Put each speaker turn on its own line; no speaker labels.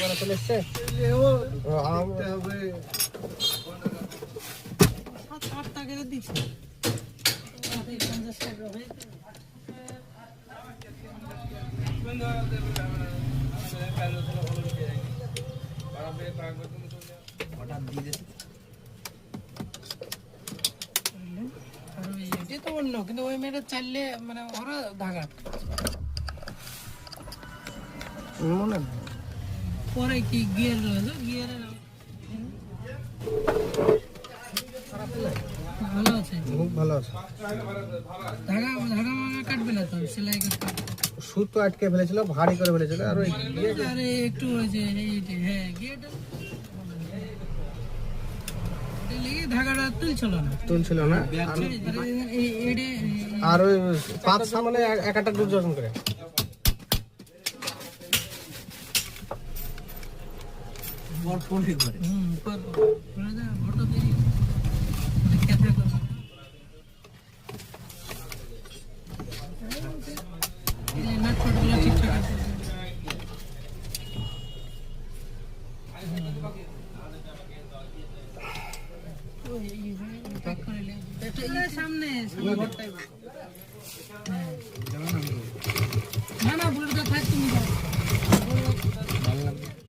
বড় চলে এসছে হবে
7-8 টাকা করে দিচ্ছি আমাদের 50 টাকা হবে
হঠাৎ দিয়ে দিয়েছে
আর এটা তো অন্য কিন্তু ওই মেয়েটা চাইলে মানে ওরা ধাগা
মনে
পরে কি গিয়ার রইলো গিয়ারে ভালো আছে
খুব ভালো আছে
ধাগা ধাগা মাগা কাটবে না তো সেলাই করতে
সুতো আটকে ফেলেছিল ভারী করে ফেলেছিল আর ওই
আরে একটু ওই যে এইটা হ্যাঁ গিয়ারটা লেগে ধাগাটা তুলছিল না
তুলছিল না আর ওই 5 সামনে এক একটা ডজন করে
বড় ফোন ঠিক করে পর করে দা ফটো দিয়ে মানে ক্যাপচার করব এই নাট ফটোগুলো ঠিকঠাক আছে ওই প্যাক করে লে এটা সামনে ঘরটাই না না বুলেটটা থাক তুমি